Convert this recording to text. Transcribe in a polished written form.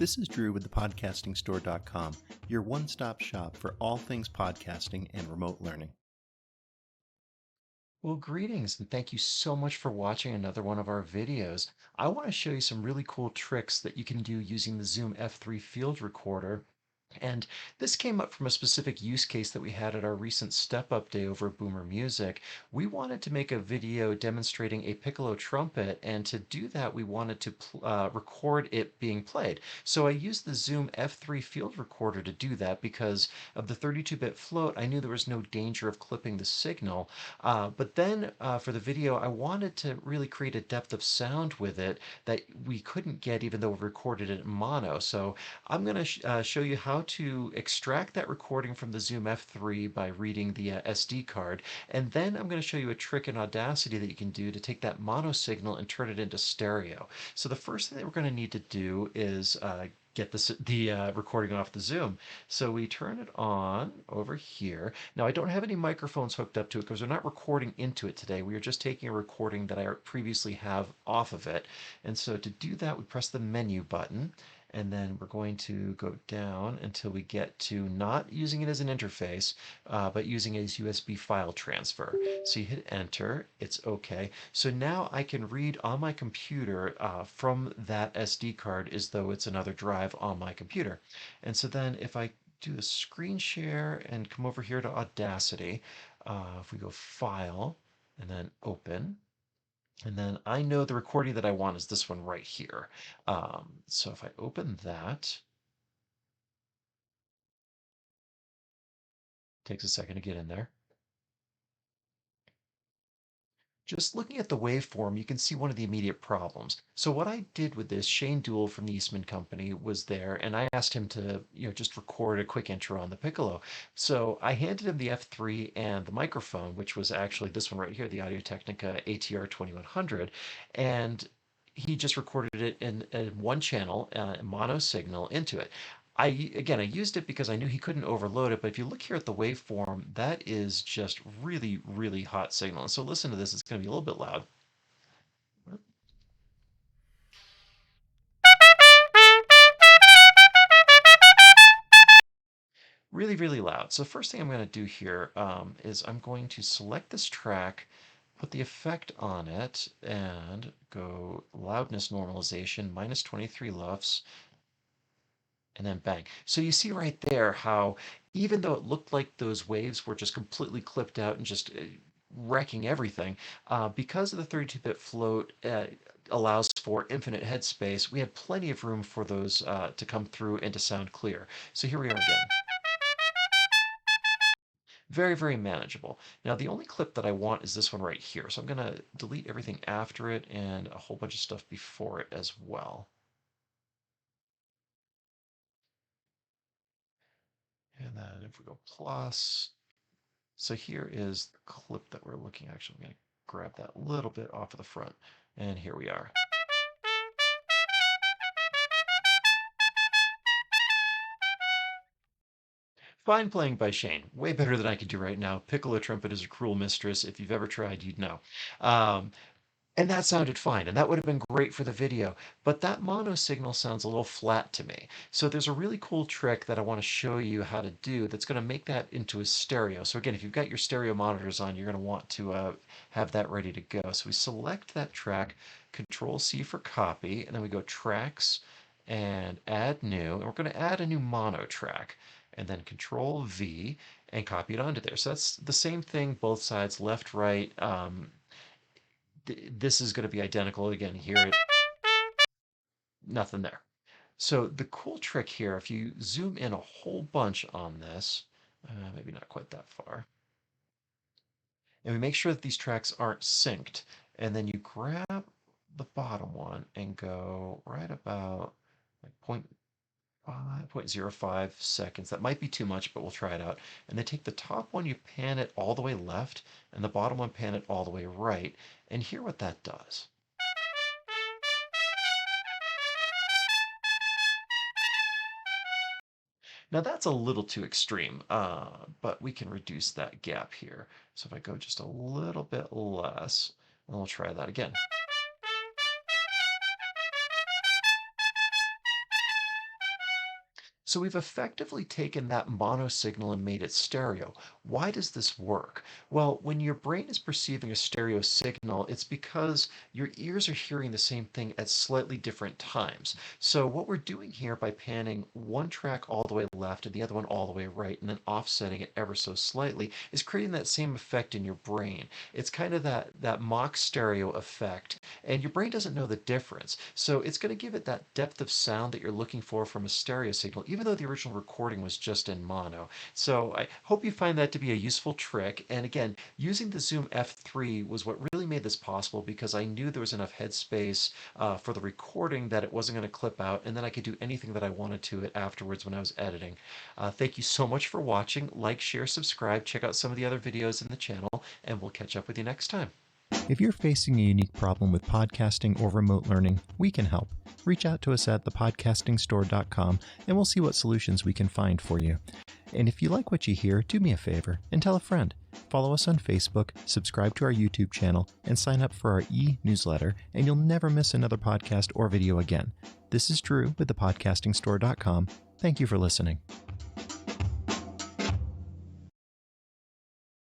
This is Drew with thepodcastingstore.com, your one-stop shop for all things podcasting and remote learning. Well, greetings and thank you so much for watching another one of our videos. I want to show you some really cool tricks that you can do using the Zoom F3 field recorder. And this came up from a specific use case that we had at our recent Step Up Day over at Boomer Music. We wanted to make a video demonstrating a piccolo trumpet, and to do that, we wanted to record it being played. So I used the Zoom F3 field recorder to do that because of the 32-bit float. I knew there was no danger of clipping the signal. But then for the video, I wanted to really create a depth of sound with it that we couldn't get even though we recorded it in mono. So I'm going to show you how to extract that recording from the Zoom F3 by reading the SD card. And then I'm going to show you a trick in Audacity that you can do to take that mono signal and turn it into stereo. So the first thing that we're going to need to do is get the recording off the Zoom. So we turn it on over here. Now I don't have any microphones hooked up to it because we're not recording into it today. We are just taking a recording that I previously have off of it. And so to do that, we press the menu button, and then we're going to go down until we get to not using it as an interface, but using it as USB file transfer. So you hit enter, it's okay. So now I can read on my computer from that SD card as though it's another drive on my computer. And so then if I do the screen share and come over here to Audacity, if we go file and then open, and then I know the recording that I want is this one right here. So if I open that, takes a second to get in there. Just looking at the waveform, you can see one of the immediate problems. So what I did with this, Shane Dool from the Eastman Company was there, and I asked him to, just record a quick intro on the piccolo. So I handed him the F3 and the microphone, which was actually this one right here, the Audio-Technica ATR 2100, and he just recorded it in one channel, mono signal into it. I used it because I knew he couldn't overload it, but if you look here at the waveform, that is just really, really hot signal. And so listen to this, it's going to be a little bit loud. Really, really loud. So first thing I'm going to do here is I'm going to select this track, put the effect on it, and go loudness normalization, minus 23 LUFS, and then bang. So you see right there how even though it looked like those waves were just completely clipped out and just wrecking everything, because of the 32-bit float allows for infinite headspace, we had plenty of room for those to come through and to sound clear. So here we are again. Very, very manageable. Now the only clip that I want is this one right here. So I'm going to delete everything after it and a whole bunch of stuff before it as well. And then if we go plus, so here is the clip that we're looking at. Actually, I'm going to grab that little bit off of the front. And here we are. Fine playing by Shane. Way better than I could do right now. Piccolo trumpet is a cruel mistress. If you've ever tried, you'd know. Um, And that sounded fine, and that would have been great for the video, but that mono signal sounds a little flat to me. So there's a really cool trick that I want to show you how to do that's going to make that into a stereo. So again, if you've got your stereo monitors on, you're going to want to have that ready to go. So we select that track, Control C for copy, and then we go tracks and add new, and we're going to add a new mono track, and then Control V and copy it onto there. So that's the same thing, both sides, left, right. This is going to be identical again here. Nothing there. So the cool trick here, if you zoom in a whole bunch on this, maybe not quite that far, and we make sure that these tracks aren't synced, and then you grab the bottom one and go right about like 0.05 seconds. That might be too much, but we'll try it out. And then take the top one, you pan it all the way left, and the bottom one pan it all the way right, and hear what that does. Now that's a little too extreme, but we can reduce that gap here. So if I go just a little bit less, and we'll try that again. So we've effectively taken that mono signal and made it stereo. Why does this work? Well, when your brain is perceiving a stereo signal, it's because your ears are hearing the same thing at slightly different times. So what we're doing here by panning one track all the way left and the other one all the way right and then offsetting it ever so slightly is creating that same effect in your brain. It's kind of that mock stereo effect, and your brain doesn't know the difference. So it's going to give it that depth of sound that you're looking for from a stereo signal, even though the original recording was just in mono. So I hope you find that to be a useful trick. And again, using the Zoom F3 was what really made this possible because I knew there was enough headspace for the recording that it wasn't going to clip out, and then I could do anything that I wanted to it afterwards when I was editing. Thank you so much for watching. Like, share, subscribe, check out some of the other videos in the channel, and we'll catch up with you next time. If you're facing a unique problem with podcasting or remote learning, we can help. Reach out to us at thepodcastingstore.com and we'll see what solutions we can find for you. And if you like what you hear, do me a favor and tell a friend. Follow us on Facebook, subscribe to our YouTube channel, and sign up for our e-newsletter, and you'll never miss another podcast or video again. This is Drew with thepodcastingstore.com. Thank you for listening.